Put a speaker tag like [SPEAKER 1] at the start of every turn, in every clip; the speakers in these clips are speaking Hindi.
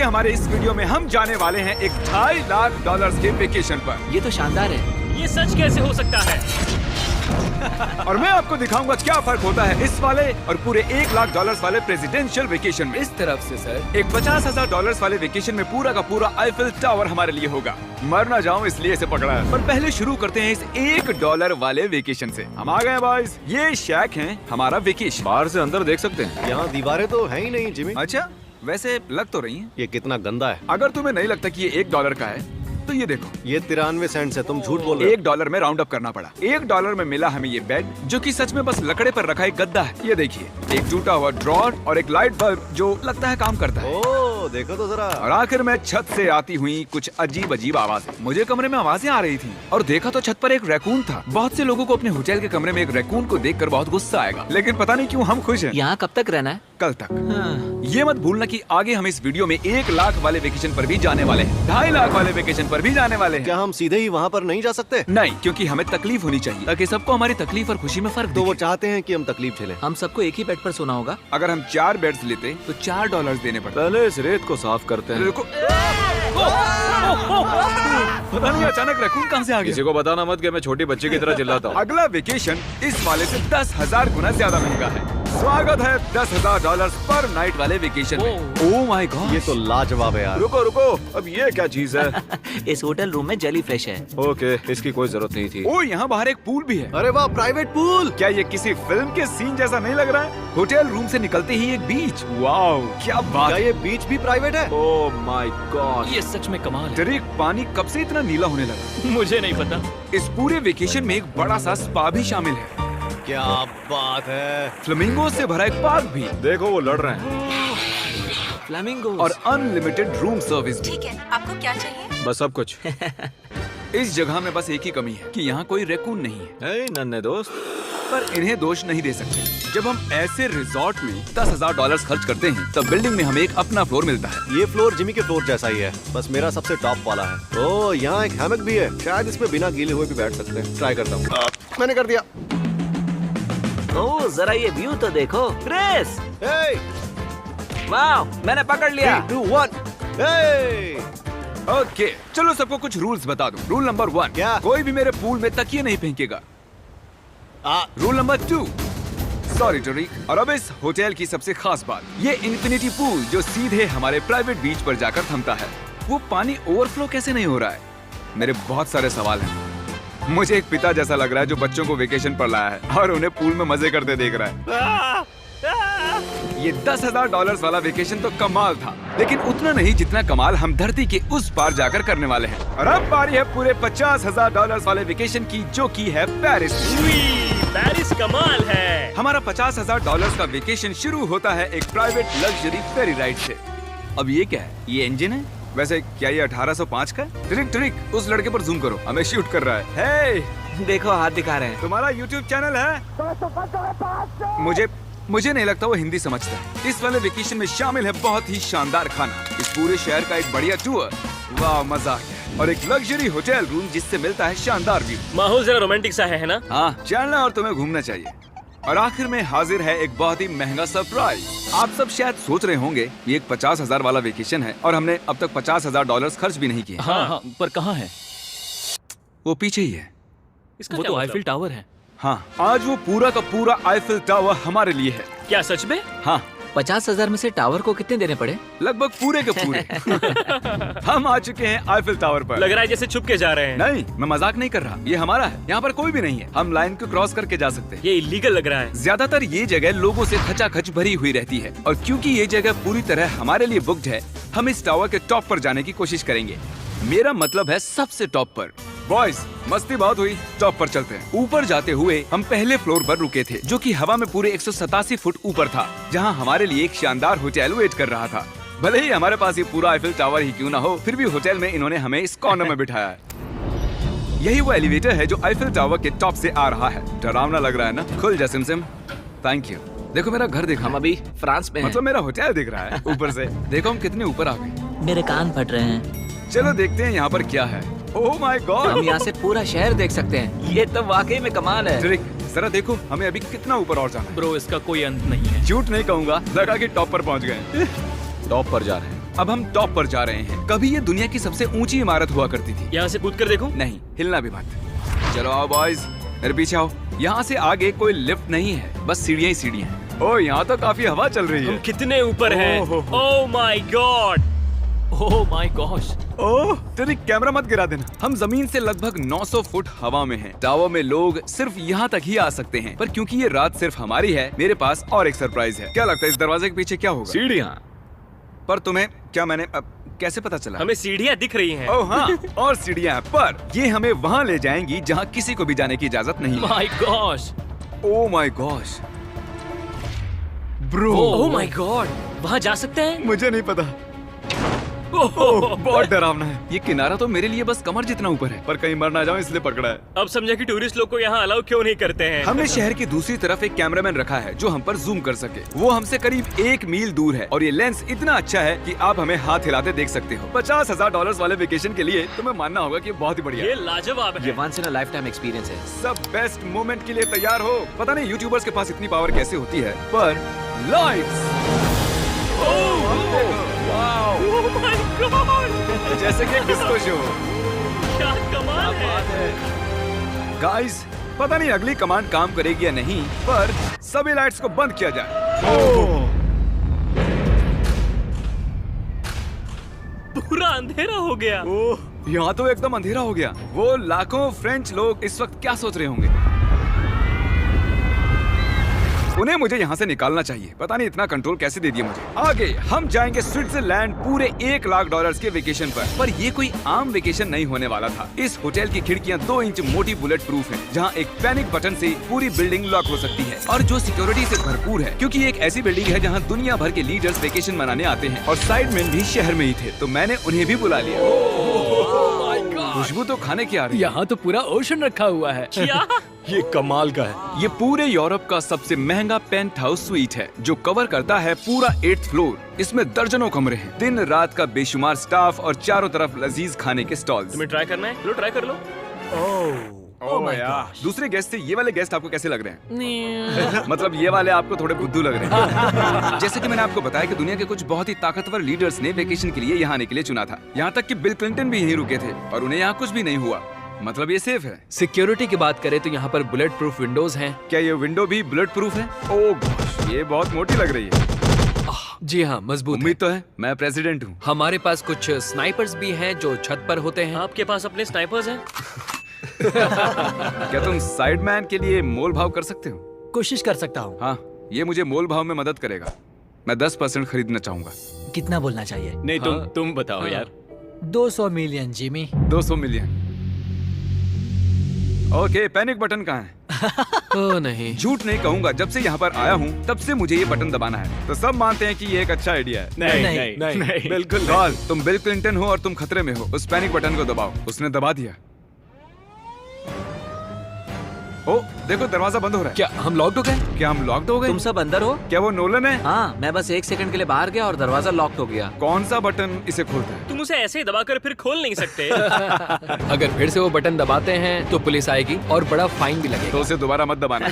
[SPEAKER 1] क्योंकि हमारे इस वीडियो में हम जाने वाले हैं एक $2.5 लाख के वेकेशन पर।
[SPEAKER 2] ये तो शानदार है।
[SPEAKER 3] ये सच कैसे हो सकता है?
[SPEAKER 1] और मैं आपको दिखाऊंगा क्या फर्क होता है इस वाले और पूरे $1 लाख वाले प्रेसिडेंशियल वेकेशन में।
[SPEAKER 2] इस तरफ से सर
[SPEAKER 1] एक $50,000 वाले वेकेशन में पूरा का पूरा आईफिल टावर हमारे लिए होगा। मर ना जाऊं इसलिए इसे पकड़ा है। पर पहले शुरू करते हैं इस $1 वाले वेकेशन से। हम आ गए बॉयज। ये शैक है हमारा वेकेशन।
[SPEAKER 4] बाहर से अंदर देख सकते हैं।
[SPEAKER 5] यहाँ दीवारें तो है ही नहीं जिमी।
[SPEAKER 1] अच्छा, वैसे लग तो रही हैं।
[SPEAKER 5] ये कितना गंदा है।
[SPEAKER 1] अगर तुम्हें नहीं लगता कि ये $1 का है तो ये देखो,
[SPEAKER 5] ये 93 सेंट्स है। तुम झूठ बोल रहे हो।
[SPEAKER 1] $1 में राउंड अप करना पड़ा। $1 में मिला हमें ये बेड जो कि सच में बस लकड़े पर रखा एक गद्दा है। ये देखिए, एक टूटा हुआ ड्रॉर और एक लाइट बल्ब जो लगता है काम करता है।
[SPEAKER 5] ओह, देखो तो जरा।
[SPEAKER 1] और आखिर में छत से आती हुई कुछ अजीब अजीब आवाजें। मुझे कमरे में आवाजें आ रही थी और देखा तो छत पर एक रैकून था। बहुत से लोगों को अपने होटल के कमरे में एक रैकून को देखकर बहुत गुस्सा आएगा, लेकिन पता नहीं क्यों हम खुश हैं।
[SPEAKER 2] यहाँ कब तक रहना है?
[SPEAKER 1] कल तक।
[SPEAKER 2] हाँ।
[SPEAKER 1] ये मत भूलना कि आगे हम इस वीडियो में 1 लाख वाले वेकेशन पर भी जाने वाले हैं, 2.5 लाख वाले वेकेशन पर भी जाने वाले हैं।
[SPEAKER 5] क्या हम सीधे ही वहाँ पर नहीं जा सकते?
[SPEAKER 1] नहीं, क्योंकि हमें तकलीफ होनी चाहिए ताकि सबको हमारी तकलीफ और खुशी में फर्क
[SPEAKER 5] तो वो
[SPEAKER 1] दिखे।
[SPEAKER 5] चाहते हैं कि हम तकलीफ झेलें।
[SPEAKER 2] हम सबको एक ही बेड पर सोना होगा।
[SPEAKER 1] अगर हम 4 बेड्स लेते तो $4 देने पड़ते।
[SPEAKER 4] पहले इस रेत को साफ करते हैं।
[SPEAKER 1] रुको। पता नहीं अचानक रैकून कहाँ से आ
[SPEAKER 4] किसी
[SPEAKER 1] गया।
[SPEAKER 4] को बताना मत कि मैं छोटी बच्ची की तरह चिल्लाता हूँ।
[SPEAKER 1] अगला वेकेशन इस वाले से 10,000 गुना ज्यादा महंगा है। स्वागत है $10,000 पर नाइट वाले वेकेशन में। ओह माय गॉड,
[SPEAKER 5] ये तो लाजवाब है यार।
[SPEAKER 4] रुको रुको, अब ये क्या चीज है?
[SPEAKER 2] इस होटल रूम में जेली फ्रेश है।
[SPEAKER 4] ओके, इसकी कोई जरूरत नहीं थी।
[SPEAKER 1] ओह यहाँ बाहर एक पूल भी है।
[SPEAKER 5] अरे वाह, प्राइवेट पूल।
[SPEAKER 1] क्या ये किसी फिल्म के सीन जैसा नहीं लग रहा है? होटल रूम से निकलते ही एक बीच। वाओ, क्या बात
[SPEAKER 5] क्या
[SPEAKER 1] है।
[SPEAKER 5] ये बीच भी प्राइवेट है?
[SPEAKER 4] ओह माय गॉड,
[SPEAKER 3] ये सच में कमाल है।
[SPEAKER 1] डरेक, पानी कब से इतना नीला होने लगा?
[SPEAKER 3] मुझे नहीं पता।
[SPEAKER 1] इस पूरे वेकेशन में एक बड़ा सा स्पा भी शामिल है।
[SPEAKER 5] क्या बात है।
[SPEAKER 1] फ्लेमिंगो से भरा एक पार्क भी
[SPEAKER 4] देखो वो लड़ रहे हैं।
[SPEAKER 2] फ्लेमिंगो
[SPEAKER 1] और अनलिमिटेड रूम सर्विस भी।
[SPEAKER 6] ठीक है, आपको क्या चाहिए?
[SPEAKER 4] बस सब कुछ।
[SPEAKER 1] इस जगह में बस एक ही कमी है कि यहाँ कोई रैकून नहीं है।
[SPEAKER 4] हे नन्हे दोस्त,
[SPEAKER 1] पर इन्हें दोष नहीं दे सकते। जब हम ऐसे रिजॉर्ट में $10,000 खर्च करते हैं तब बिल्डिंग में हमें एक अपना फ्लोर मिलता है।
[SPEAKER 5] ये फ्लोर जिमी के फ्लोर जैसा ही है, बस मेरा सबसे टॉप वाला है। ओह, यहाँ एक हैमक भी है। शायद इसमें बिना गीले हुए भी बैठ सकते हैं। ट्राई करता हूँ। मैंने कर दिया।
[SPEAKER 2] ओह, जरा ये व्यू तो देखो। क्रिस,
[SPEAKER 5] Hey,
[SPEAKER 2] वाह, मैंने पकड़ लिया।
[SPEAKER 5] 3, 2, 1. Hey!
[SPEAKER 1] ओके, चलो सबको कुछ रूल्स बता दूं। रूल नंबर 1,
[SPEAKER 5] क्या?
[SPEAKER 1] कोई भी मेरे पूल में तकिए नहीं फेंकेगा। रूल नंबर 2, सॉरी टरीक। और अब इस होटल की सबसे खास बात, ये इन्फिनिटी पूल जो सीधे हमारे प्राइवेट बीच पर जाकर थमता है। वो पानी ओवरफ्लो कैसे नहीं हो रहा है? मेरे बहुत सारे सवाल हैं। मुझे एक पिता जैसा लग रहा है जो बच्चों को वेकेशन पर लाया है और उन्हें पूल में मजे करते देख रहा है। ये $10,000 वाला वेकेशन तो कमाल था, लेकिन उतना नहीं जितना कमाल हम धरती के उस पार जाकर करने वाले हैं। और अब बारी है पूरे $50,000 वाले वेकेशन की, जो की है पेरिस।
[SPEAKER 3] पेरिस कमाल है।
[SPEAKER 1] हमारा $50,000 का वेकेशन शुरू होता है एक प्राइवेट लग्जरी फेरी राइड से। अब ये क्या है? ये इंजन है? वैसे क्या ये 1805 का है? ट्रिक ट्रिक, उस लड़के पर जूम करो, हमें शूट कर रहा है। हे,
[SPEAKER 2] देखो हाथ दिखा रहे हैं।
[SPEAKER 1] तुम्हारा YouTube चैनल है? मुझे नहीं लगता वो हिंदी समझता है। इस वाले वेकेशन में शामिल है बहुत ही शानदार खाना, इस पूरे शहर का एक बढ़िया टूर, वाह मजा आ गया, और एक लग्जरी होटल रूम जिससे मिलता है शानदार व्यू।
[SPEAKER 3] माहौल जरा रोमांटिक सा है ना?
[SPEAKER 1] हाँ, चलना और तुम्हें घूमना चाहिए। और आखिर में हाजिर है एक बहुत ही महंगा सरप्राइज। आप सब शायद सोच रहे होंगे ये एक 50,000 वाला वेकेशन है और हमने अब तक $50,000 खर्च भी नहीं किए।
[SPEAKER 3] हाँ, पर कहाँ है?
[SPEAKER 1] वो पीछे ही है।
[SPEAKER 3] इसका
[SPEAKER 7] वो
[SPEAKER 3] क्या
[SPEAKER 7] तो
[SPEAKER 3] मतलब?
[SPEAKER 7] आईफिल टावर है।
[SPEAKER 1] हाँ, आज वो पूरा का पूरा आईफिल टावर हमारे लिए है।
[SPEAKER 3] क्या सच में?
[SPEAKER 1] हाँ,
[SPEAKER 2] 50,000 में से टावर को कितने देने पड़े?
[SPEAKER 1] लगभग पूरे के पूरे। हम आ चुके हैं आईफिल टावर पर।
[SPEAKER 3] लग रहा है जैसे छुप के जा रहे हैं।
[SPEAKER 1] नहीं, मैं मजाक नहीं कर रहा, ये हमारा है। यहाँ पर कोई भी नहीं है, हम लाइन को क्रॉस करके जा सकते हैं।
[SPEAKER 3] ये इलीगल लग रहा है।
[SPEAKER 1] ज्यादातर ये जगह लोगों से खचाखच भरी हुई रहती है, और क्योंकि ये जगह पूरी तरह हमारे लिए बुक्ड है, हम इस टावर के टॉप पर जाने की कोशिश करेंगे। मेरा मतलब है सबसे टॉप पर। बॉयज, मस्ती बहुत हुई, टॉप पर चलते हैं। ऊपर जाते हुए हम पहले फ्लोर पर रुके थे, जो कि हवा में पूरे 187 फुट ऊपर था, जहां हमारे लिए एक शानदार होटल वेट कर रहा था। भले ही हमारे पास ये पूरा आईफिल टावर ही क्यों ना हो, फिर भी होटल में इन्होंने हमें इस कॉर्नर में बिठाया है। यही वो एलिवेटर है जो आईफिल टावर के टॉप से आ रहा है। डरावना लग रहा है ना? खुल जा सिमसिम। Thank you. देखो मेरा घर दिख
[SPEAKER 2] हम
[SPEAKER 1] रहा है,
[SPEAKER 2] अभी फ्रांस में हैं।
[SPEAKER 1] मतलब मेरा होटल दिख रहा है ऊपर से। देखो हम कितने ऊपर आ गए।
[SPEAKER 2] मेरे कान फट रहे हैं।
[SPEAKER 1] चलो देखते हैं यहाँ पर क्या है। ओह माय
[SPEAKER 2] हम
[SPEAKER 1] गॉड,
[SPEAKER 2] यहाँ से पूरा शहर देख सकते हैं। ये तो वाकई में कमाल है।
[SPEAKER 1] ट्रिक, जरा देखो हमें अभी कितना ऊपर और जाना है।
[SPEAKER 3] ब्रो, इसका कोई अंत नहीं है।
[SPEAKER 1] झूठ नहीं कहूँगा, लगा कि टॉप पर पहुँच गए।
[SPEAKER 4] टॉप पर जा रहे हैं।
[SPEAKER 1] अब हम टॉप पर जा रहे हैं। कभी ये दुनिया की सबसे ऊंची इमारत हुआ करती थी।
[SPEAKER 3] यहाँ से कूद कर देखो।
[SPEAKER 1] नहीं, हिलना भी मत। चलो आओ बॉयज, मेरे पीछे आओ। यहाँ से आगे कोई लिफ्ट नहीं है, बस सीढ़ियाँ ही सीढ़ियाँ हैं। ओह, यहाँ तो काफी हवा चल रही
[SPEAKER 3] हम
[SPEAKER 1] है।
[SPEAKER 3] कितने ऊपर हैं? Oh my god,
[SPEAKER 2] oh my gosh.
[SPEAKER 1] Oh, तेरी कैमरा मत गिरा देना। हम जमीन से लगभग 900 फुट हवा में हैं। टावर में लोग सिर्फ यहाँ तक ही आ सकते हैं, पर क्योंकि ये रात सिर्फ हमारी है, मेरे पास और एक सरप्राइज है। क्या लगता है इस दरवाजे के पीछे क्या होगा?
[SPEAKER 4] सीढ़ियाँ।
[SPEAKER 1] पर तुम्हें क्या मैंने कैसे पता चला?
[SPEAKER 3] हमें सीढ़ियाँ दिख रही हैं।
[SPEAKER 1] ओह हाँ, और सीढ़ियाँ, पर ये हमें वहाँ ले जाएंगी जहाँ किसी को भी जाने की इजाजत नहीं है।
[SPEAKER 2] My gosh.
[SPEAKER 1] Oh my gosh bro,
[SPEAKER 3] oh my God, वहाँ जा सकते हैं?
[SPEAKER 1] मुझे नहीं पता। ओह, बहुत डरावना है। ये किनारा तो मेरे लिए बस कमर जितना ऊपर है, पर कहीं मर ना जाऊं इसलिए पकड़ा है।
[SPEAKER 3] अब समझा कि टूरिस्ट लोग को यहाँ अलाउ क्यों नहीं करते हैं।
[SPEAKER 1] हमने शहर की दूसरी तरफ एक कैमरामैन रखा है जो हम पर जूम कर सके। वो हमसे करीब 1 मील दूर है और ये लेंस इतना अच्छा है कि आप हमें हाथ हिलाते देख सकते हो। $50,000 वाले वेकेशन के लिए तुम्हें मानना होगा कि बहुत ही बढ़िया
[SPEAKER 3] ये
[SPEAKER 1] है।
[SPEAKER 3] लाजवाब
[SPEAKER 2] ये
[SPEAKER 3] है।
[SPEAKER 2] Once in a lifetime experience है।
[SPEAKER 1] सब बेस्ट मोमेंट के लिए तैयार हो। पता नहीं यूट्यूबर्स के पास इतनी पावर कैसे होती है, पर लाइट्स,
[SPEAKER 3] ओह माय गॉड,
[SPEAKER 1] जैसे कि डिस्को शो।
[SPEAKER 3] क्या कमाल है।
[SPEAKER 1] गाइस, पता नहीं अगली कमांड काम करेगी या नहीं, पर सभी लाइट्स को बंद किया जाए।
[SPEAKER 3] पूरा अंधेरा हो गया।
[SPEAKER 1] ओह, यहाँ तो एकदम अंधेरा हो गया। वो लाखों फ्रेंच लोग इस वक्त क्या सोच रहे होंगे? उन्हें मुझे यहाँ से निकालना चाहिए। पता नहीं इतना कंट्रोल कैसे दे दिया मुझे। आगे हम जाएंगे स्विट्जरलैंड पूरे $1 लाख के वेकेशन पर ये कोई आम वेकेशन नहीं होने वाला था। इस होटल की खिड़कियाँ 2 इंच मोटी बुलेट प्रूफ है, जहाँ एक पैनिक बटन से पूरी बिल्डिंग लॉक हो सकती है, और जो सिक्योरिटी से भरपूर है, क्योंकि ये एक ऐसी बिल्डिंग है जहाँ दुनिया भर के लीडर्स वेकेशन मनाने आते हैं। और साइडमैन भी शहर में ही थे, तो मैंने उन्हें भी बुला लिया। खुशबू तो खाने की आ रही है।
[SPEAKER 2] यहाँ तो पूरा ओशन रखा हुआ है।
[SPEAKER 3] क्या?
[SPEAKER 4] ये कमाल का है।
[SPEAKER 1] ये पूरे यूरोप का सबसे महंगा पेंट हाउस स्वीट है, जो कवर करता है पूरा 8th फ्लोर। इसमें दर्जनों कमरे हैं, दिन रात का बेशुमार स्टाफ और चारों तरफ लजीज खाने के स्टॉल्स।
[SPEAKER 3] तुम्हें ट्राई करना है? लो ट्राई कर लो।
[SPEAKER 1] ओह यार, दूसरे गेस्ट से ये वाले गेस्ट आपको कैसे लग रहे हैं? मतलब ये वाले आपको थोड़े बुद्धू लग रहे हैं। जैसे कि मैंने आपको बताया कि दुनिया के कुछ बहुत ही ताकतवर लीडर्स ने वेकेशन के लिए यहाँ आने के लिए चुना था। यहाँ तक कि बिल क्लिंटन भी यहीं रुके थे और उन्हें यहाँ कुछ भी नहीं हुआ। मतलब ये सेफ है।
[SPEAKER 2] सिक्योरिटी की बात करें तो यहाँ पर बुलेट प्रूफ विंडोज हैं।
[SPEAKER 1] क्या ये विंडो भी बुलेट प्रूफ है? ओह गॉश, ये बहुत मोटी लग रही है।
[SPEAKER 2] जी हाँ, मजबूत है।
[SPEAKER 1] उम्मीद तो है, मैं प्रेसिडेंट हूँ।
[SPEAKER 2] हमारे पास कुछ स्नाइपर्स भी हैं जो छत पर होते हैं।
[SPEAKER 3] आपके पास अपने स्नाइपर्स हैं?
[SPEAKER 1] क्या तुम साइडमैन के लिए मोल भाव कर सकते हो?
[SPEAKER 2] कोशिश कर सकता हूँ।
[SPEAKER 1] हाँ, ये मुझे मोल भाव में मदद करेगा। मैं 10% खरीदना चाहूंगा।
[SPEAKER 2] कितना बोलना चाहिए?
[SPEAKER 3] नहीं,
[SPEAKER 2] हाँ।
[SPEAKER 3] तुम बताओ यार।
[SPEAKER 2] 200 million Jimmy.
[SPEAKER 1] 200 million. Okay, panic button कहाँ है?
[SPEAKER 2] ओ नहीं,
[SPEAKER 1] झूठ नहीं कहूंगा, जब से यहाँ पर आया हूँ तब से मुझे ये बटन दबाना है। तो सब मानते हैं कि ये एक अच्छा आइडिया है।
[SPEAKER 2] नहीं।
[SPEAKER 1] बिल्कुल गॉल, तुम बिल क्लिंटन हो और तुम खतरे में हो। उस पैनिक बटन को दबाओ। उसने दबा दिया। ओ, देखो दरवाजा बंद हो रहा है।
[SPEAKER 2] क्या हम लॉक्ड हो गए?
[SPEAKER 1] क्या हम लॉक्ड हो गए?
[SPEAKER 2] तुम सब अंदर हो?
[SPEAKER 1] क्या वो नोलन है?
[SPEAKER 2] हाँ, मैं बस 1 सेकंड के लिए बाहर गया और दरवाजा लॉक हो गया।
[SPEAKER 1] कौन सा बटन इसे खोलता है?
[SPEAKER 3] तुम उसे ऐसे ही दबाकर फिर खोल नहीं सकते।
[SPEAKER 2] अगर फिर से वो बटन दबाते हैं तो पुलिस आएगी और बड़ा फाइन भी लगेगा।
[SPEAKER 1] तो उसे दोबारा मत दबाना।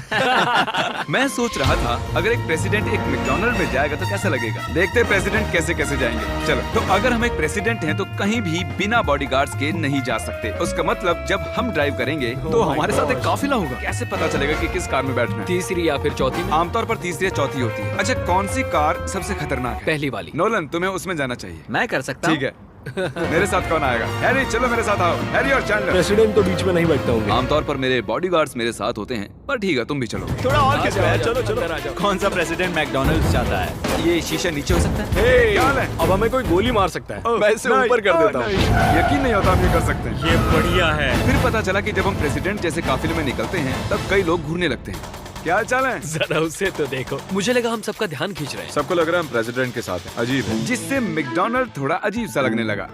[SPEAKER 1] मैं सोच रहा था अगर एक प्रेसिडेंट एक मैकडॉनल्ड में जाएगा तो कैसा लगेगा। देखते हैं प्रेसिडेंट कैसे कैसे जाएंगे। चलो, तो अगर हम एक प्रेसिडेंट हैं तो कहीं भी बिना बॉडीगार्ड्स के नहीं जा सकते। उसका मतलब जब हम ड्राइव करेंगे तो हमारे साथ एक काफिला होगा। कैसे पता चलेगा कि किस कार में बैठना है?
[SPEAKER 2] तीसरी या फिर चौथी में?
[SPEAKER 1] आमतौर पर तीसरी या चौथी होती है। अच्छा, कौन सी कार सबसे खतरनाक है?
[SPEAKER 2] पहली वाली।
[SPEAKER 1] नोलन, तुम्हें उसमें जाना चाहिए।
[SPEAKER 2] मैं कर सकता
[SPEAKER 1] ठीक है। मेरे साथ कौन आएगा? हैरी, चलो मेरे साथ आओ। हैरी और चैंडलर।
[SPEAKER 4] प्रेसिडेंट तो बीच में नहीं बैठता होंगे।
[SPEAKER 1] आमतौर पर मेरे बॉडीगार्ड्स मेरे साथ होते हैं, पर ठीक है, तुम भी चलो।
[SPEAKER 4] थोड़ा और खिंच रहा है। चलो चलो।
[SPEAKER 6] कौन सा प्रेसिडेंट मैकडॉनल्ड्स चाहता है?
[SPEAKER 1] ये शीशा नीचे हो सकता है?
[SPEAKER 4] हे,
[SPEAKER 1] क्या हाल है?
[SPEAKER 4] अब हमें कोई गोली मार सकता है। मैं इसे ऊपर कर देता हूँ।
[SPEAKER 1] यकीन नहीं होता हम ये कर सकते हैं।
[SPEAKER 3] ये बढ़िया है।
[SPEAKER 1] फिर पता चला कि जब हम प्रेसिडेंट जैसे काफिले में निकलते हैं तब कई लोग घूरने लगते हैं। क्या हाल चाल है?
[SPEAKER 6] जरा उसे तो देखो।
[SPEAKER 2] मुझे लगा हम सबका ध्यान खींच रहे हैं।
[SPEAKER 4] सबको लग रहा है हम प्रेसिडेंट के साथ हैं। अजीब है।
[SPEAKER 1] जिससे मैकडॉनल्ड थोड़ा अजीब सा लगने लगा।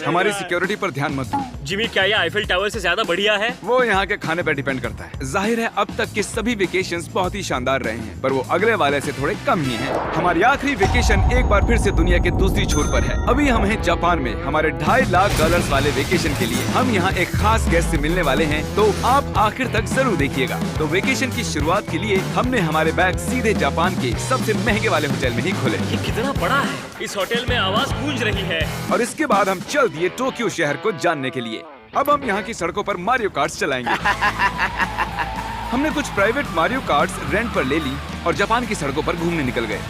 [SPEAKER 1] हमारी सिक्योरिटी पर ध्यान मत दो।
[SPEAKER 3] जिमी, क्या ये आईफिल टावर से ज्यादा बढ़िया है?
[SPEAKER 1] वो यहाँ के खाने पर डिपेंड करता है। जाहिर है अब तक के सभी वेकेशंस बहुत ही शानदार रहे हैं, पर वो अगले वाले से थोड़े कम ही हैं। हमारी आखिरी वेकेशन एक बार फिर से दुनिया के दूसरी छोर पर है। अभी हम हैं जापान में, हमारे $2.5 लाख वाले वेकेशन के लिए। हम यहाँ एक खास गेस्ट से मिलने वाले हैं हैं तो आप आखिर तक जरूर देखिएगा। तो वेकेशन की शुरुआत के लिए हमने हमारे बैग सीधे जापान के सबसे महंगे वाले होटल में ही खोले
[SPEAKER 3] ये कितना बड़ा है। इस होटल में आवाज गूंज रही है।
[SPEAKER 1] और इसके बाद हम चल दिए टोक्यो शहर को जानने के लिए। अब हम यहाँ की सड़कों पर मारियो कार्ट्स चलाएंगे। हमने कुछ प्राइवेट मारियो कार्ट्स रेंट पर ले ली और जापान की सड़कों पर घूमने निकल गए।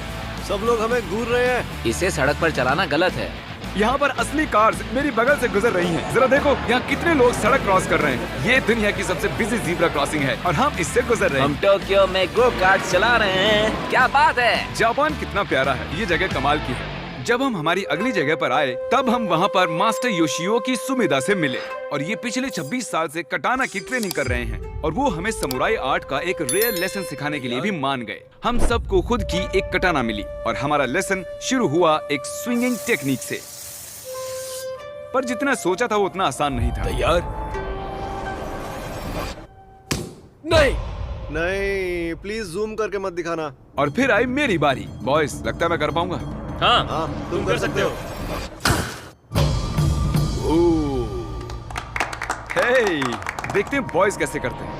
[SPEAKER 5] सब लोग हमें घूर रहे हैं।
[SPEAKER 2] इसे सड़क पर चलाना गलत है।
[SPEAKER 1] यहाँ पर असली कार्स मेरी बगल से गुजर रही हैं। जरा देखो यहाँ कितने लोग सड़क क्रॉस कर रहे हैं। ये दुनिया की सबसे बिजी ज़ीब्रा क्रॉसिंग है और हम इससे गुजर रहे हैं।
[SPEAKER 2] हम टोक्यो में गो कार्ट चला रहे हैं। क्या बात है।
[SPEAKER 1] जापान कितना प्यारा है। ये जगह कमाल की है। जब हम हमारी अगली जगह पर आए तब हम वहाँ पर मास्टर योशियो की सुमिदा से मिले और ये पिछले 26 साल से कटाना की ट्रेनिंग कर रहे हैं और वो हमें समुराई आर्ट का एक रेयर लेसन सिखाने के लिए भी मान गए। हम सबको खुद की एक कटाना मिली और हमारा लेसन शुरू हुआ एक स्विंगिंग टेक्निक से। पर जितना सोचा था वो उतना आसान नहीं था।
[SPEAKER 4] तैयार?
[SPEAKER 5] नहीं, प्लीज जूम करके मत दिखाना।
[SPEAKER 1] और फिर आई मेरी बारी। बॉयज, लगता है मैं कर पाऊंगा।
[SPEAKER 3] हाँ, तुम कर सकते हो।
[SPEAKER 1] हे, देखते हैं बॉयज कैसे करते हैं।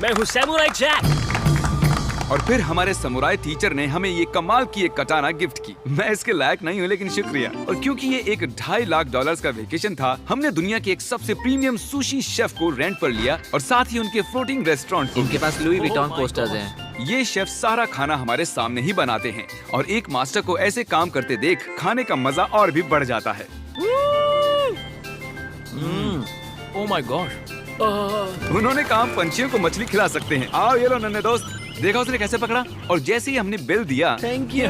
[SPEAKER 3] मैं हूँ सैमुराई जैक।
[SPEAKER 1] और फिर हमारे समुराई टीचर ने हमें ये कमाल की एक कटाना गिफ्ट की। मैं इसके लायक नहीं हूँ लेकिन शुक्रिया। और क्योंकि ये एक $2.5 लाख का वेकेशन था, हमने दुनिया के एक सबसे प्रीमियम सुशी शेफ को रेंट पर लिया और साथ ही उनके फ्लोटिंग रेस्टोरेंट।
[SPEAKER 2] इनके पास लुई विटॉन पोस्टर्स हैं।
[SPEAKER 1] ये शेफ सारा खाना हमारे सामने ही बनाते हैं और एक मास्टर को ऐसे काम करते देख खाने का मजा और भी बढ़ जाता है।
[SPEAKER 2] ओह माय गॉड।
[SPEAKER 1] उन्होंने काम पंछियों को मछली खिला सकते हैं। आओ ये लो नन्हे दोस्त, देखा उसने कैसे पकड़ा। और जैसे ही हमने बिल दिया,
[SPEAKER 2] थैंक यू।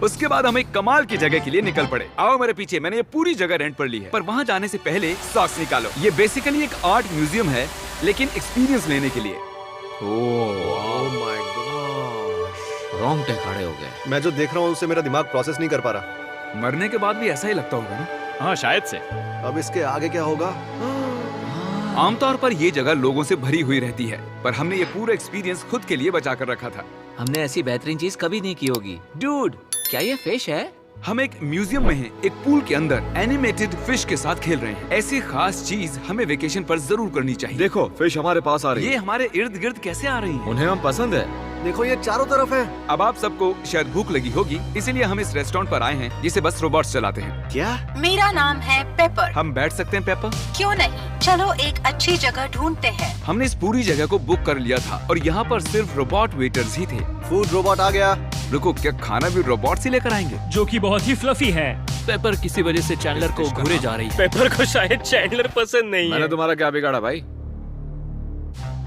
[SPEAKER 1] उसके बाद हम एक कमाल की जगह के लिए निकल पड़े। आओ मेरे पीछे, मैंने ये पूरी जगह रेंट पर ली है। पर वहाँ जाने से पहले सॉक्स निकालो। ये बेसिकली एक आर्ट म्यूजियम है लेकिन एक्सपीरियंस लेने के लिए।
[SPEAKER 5] ओह माय गॉड,
[SPEAKER 2] रोंगटे खड़े हो गए।
[SPEAKER 5] मैं जो देख रहा हूँ उससे मेरा दिमाग प्रोसेस नहीं कर पा रहा।
[SPEAKER 1] मरने के बाद भी ऐसा ही लगता होगा ना?
[SPEAKER 4] हाँ, शायद से।
[SPEAKER 5] अब इसके आगे क्या होगा?
[SPEAKER 1] आमतौर पर ये जगह लोगों से भरी हुई रहती है, पर हमने ये पूरा एक्सपीरियंस खुद के लिए बचा कर रखा था।
[SPEAKER 2] हमने ऐसी बेहतरीन चीज कभी नहीं की होगी। डूड, क्या ये फिश है?
[SPEAKER 1] हम एक म्यूजियम में हैं, एक पूल के अंदर एनिमेटेड फिश के साथ खेल रहे हैं। ऐसी खास चीज हमें वेकेशन पर जरूर करनी चाहिए।
[SPEAKER 4] देखो, फिश हमारे पास आ रही
[SPEAKER 1] ये
[SPEAKER 4] है।
[SPEAKER 1] हमारे इर्द गिर्द कैसे आ रही हैं?
[SPEAKER 4] उन्हें हम पसंद है।
[SPEAKER 5] देखो ये चारों तरफ है।
[SPEAKER 1] अब आप सबको शायद भूख लगी होगी, इसीलिए हम इस रेस्टोरेंट पर आए हैं जिसे बस रोबोट्स चलाते हैं।
[SPEAKER 5] क्या?
[SPEAKER 7] मेरा नाम है पेपर।
[SPEAKER 1] हम बैठ सकते हैं पेपर?
[SPEAKER 7] क्यों नहीं, चलो एक अच्छी जगह ढूंढते हैं।
[SPEAKER 1] हमने इस पूरी जगह को बुक कर लिया था और यहाँ पर सिर्फ रोबोट वेटर्स ही थे।
[SPEAKER 5] फूड रोबोट आ गया।
[SPEAKER 1] रुको, क्या खाना भी रोबोट से लेकर आएंगे?
[SPEAKER 3] जो कि बहुत ही फ्लफी है।
[SPEAKER 2] पेपर किसी वजह से चैंडलर को घूरे जा रही है।
[SPEAKER 3] पेपर को शायद चैंडलर पसंद नहीं
[SPEAKER 4] मैंने
[SPEAKER 3] है।
[SPEAKER 4] तुम्हारा क्या बिगाड़ा भाई?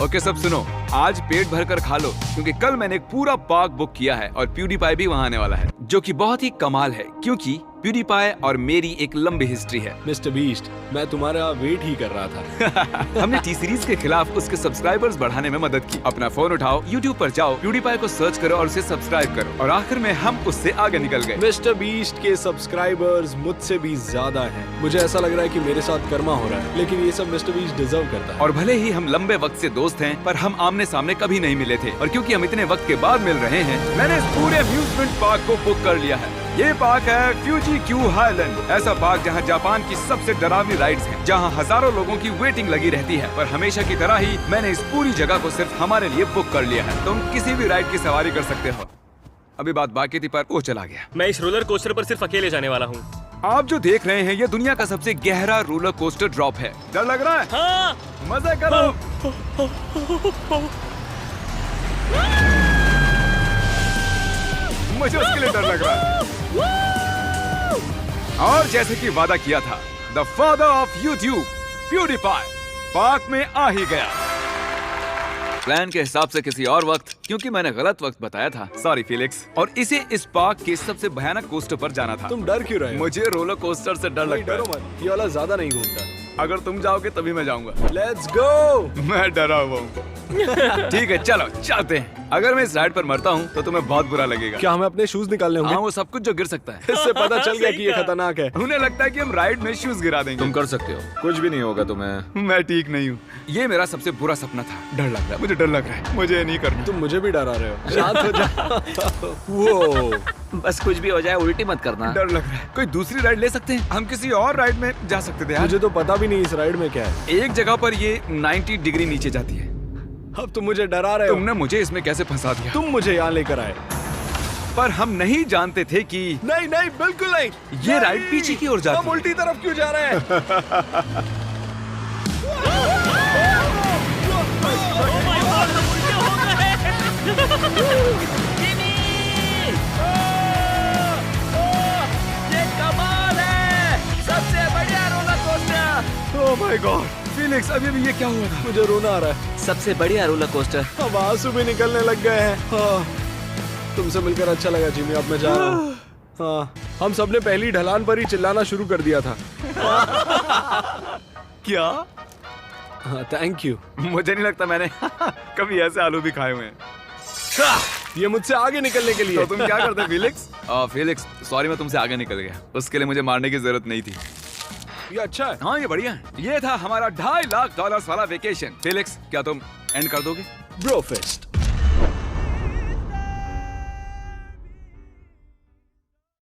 [SPEAKER 1] ओके सब सुनो, आज पेट भर कर खा लो क्योंकि कल मैंने एक पूरा पार्क बुक किया है और प्यूडीपाई भी वहाँ आने वाला है, जो कि बहुत ही कमाल है क्योंकि प्यूडीपाई और मेरी एक लंबी हिस्ट्री है।
[SPEAKER 4] मिस्टर बीस्ट, मैं तुम्हारा वेट ही कर रहा था।
[SPEAKER 1] हमने टी सीरीज के खिलाफ उसके सब्सक्राइबर्स बढ़ाने में मदद की। अपना फोन उठाओ, YouTube पर जाओ, प्यूडीपाई को सर्च करो और उसे सब्सक्राइब करो और आखिर में हम उससे आगे निकल गए।
[SPEAKER 4] मिस्टर बीस्ट के सब्सक्राइबर्स मुझसे भी ज्यादा हैं। मुझे ऐसा लग रहा है कि मेरे साथ कर्मा हो रहा है, लेकिन ये सब मिस्टर बीस्ट डिजर्व करता है।
[SPEAKER 1] और भले ही हम लंबे वक्त से दोस्त हैं, पर हम आमने सामने कभी नहीं मिले थे और क्योंकि हम इतने वक्त के बाद मिल रहे हैं, मैंने इस पूरे अम्यूजमेंट पार्क को बुक कर लिया है। ये पार्क है फ्यूजी क्यू हाईलैंड, ऐसा पार्क जहाँ जापान की सबसे डरावनी राइड्स हैं, जहाँ हजारों लोगों की वेटिंग लगी रहती है। पर हमेशा की तरह ही मैंने इस पूरी जगह को सिर्फ हमारे लिए बुक कर लिया है। तुम किसी भी राइड की सवारी कर सकते हो। अभी बात बाकी थी पर वो चला गया।
[SPEAKER 3] मैं इस रोलर कोस्टर पर सिर्फ अकेले जाने वाला हूँ।
[SPEAKER 1] आप जो देख रहे हैं ये दुनिया का सबसे गहरा रोलर कोस्टर ड्रॉप है। डर लग रहा है?
[SPEAKER 3] हाँ।
[SPEAKER 1] मजे करो। मुझे उसके लिए डर लग रहा है। और जैसे कि वादा किया था, the father of YouTube PewDiePie park में आ ही गया। प्लान के हिसाब से किसी और वक्त, क्योंकि मैंने गलत वक्त बताया था, सॉरी फिलिक्स। और इसे इस पार्क के सबसे भयानक कोस्टर पर जाना था।
[SPEAKER 4] तुम डर क्यों रहे हो?
[SPEAKER 1] मुझे रोलर कोस्टर से डर लगता
[SPEAKER 4] डरो
[SPEAKER 1] है।
[SPEAKER 4] मत, ये वाला ज्यादा नहीं घूमता।
[SPEAKER 1] अगर तुम जाओगे तभी मैं जाऊंगा।
[SPEAKER 4] Let's go.
[SPEAKER 1] मैं डरा हुआ हूँ। ठीक है चलो चलते हैं। अगर मैं इस राइड पर मरता हूँ तो तुम्हें बहुत बुरा लगेगा।
[SPEAKER 4] क्या हमें अपने शूज निकालने
[SPEAKER 1] हाँ,
[SPEAKER 4] होंगे?
[SPEAKER 1] वो सब कुछ जो गिर सकता है।
[SPEAKER 4] इससे पता चल गया कि ये खतरनाक है।
[SPEAKER 1] उन्हें लगता है कि हम राइड में शूज गिरा देंगे।
[SPEAKER 6] तुम कर सकते हो, कुछ भी नहीं होगा तुम्हें।
[SPEAKER 1] मैं ठीक नहीं हूँ। ये मेरा सबसे बुरा सपना था। डर लग रहा है, मुझे डर लग रहा है। मुझे ये नहीं करना।
[SPEAKER 4] तुम मुझे भी डरा रहे हो। शांत हो जा। वो
[SPEAKER 6] बस कुछ भी हो जाए उल्टी मत करना।
[SPEAKER 1] डर लग रहा है। कोई दूसरी राइड ले सकते हैं? हम किसी और राइड में जा सकते थे यार।
[SPEAKER 4] मुझे तो पता भी नहीं इस राइड में क्या है।
[SPEAKER 1] एक जगह पर ये 90 डिग्री नीचे जाती है।
[SPEAKER 4] अब तुम मुझे डरा रहे हो।
[SPEAKER 1] तुमने मुझे इसमें कैसे फंसा दिया?
[SPEAKER 4] तुम मुझे यहाँ लेकर आए।
[SPEAKER 1] पर हम नहीं जानते थे कि
[SPEAKER 4] नहीं नहीं बिल्कुल नहीं।
[SPEAKER 1] ये राइड पीछे की ओर जाती
[SPEAKER 4] हम
[SPEAKER 1] है।
[SPEAKER 4] उल्टी तरफ क्यों जा रहे हैं?
[SPEAKER 1] ओह माय गॉड फिलिक्स, अभी ये क्या हुआ था?
[SPEAKER 4] मुझे रोना आ रहा है।
[SPEAKER 6] सबसे बढ़िया रोलर कोस्टर।
[SPEAKER 4] अब आंसू भी निकलने लग गए हैं। हाँ, तुमसे मिलकर अच्छा लगा जिमी। अब मैं जा रहा हूँ। हाँ, हम सबने पहली ढलान पर ही चिल्लाना शुरू कर दिया था।
[SPEAKER 1] क्या?
[SPEAKER 4] हाँ, थैंक यू।
[SPEAKER 1] मुझे नहीं लगता मैंने कभी ऐसे आलू भी खाए हुए हैं।
[SPEAKER 4] ये मुझसे आगे निकलने के लिए।
[SPEAKER 1] तो तुम क्या करते फिलिक्स? फिलिक्स सॉरी, मैं तुमसे आगे निकल गया। उसके लिए मुझे मारने की जरूरत नहीं थी।
[SPEAKER 4] ये अच्छा है।
[SPEAKER 1] हाँ ये बढ़िया है। ये था हमारा $2.5 लाख वाला वेकेशन। फिलिक्स क्या तुम एंड कर दोगे?
[SPEAKER 4] ब्रोफेस्ट।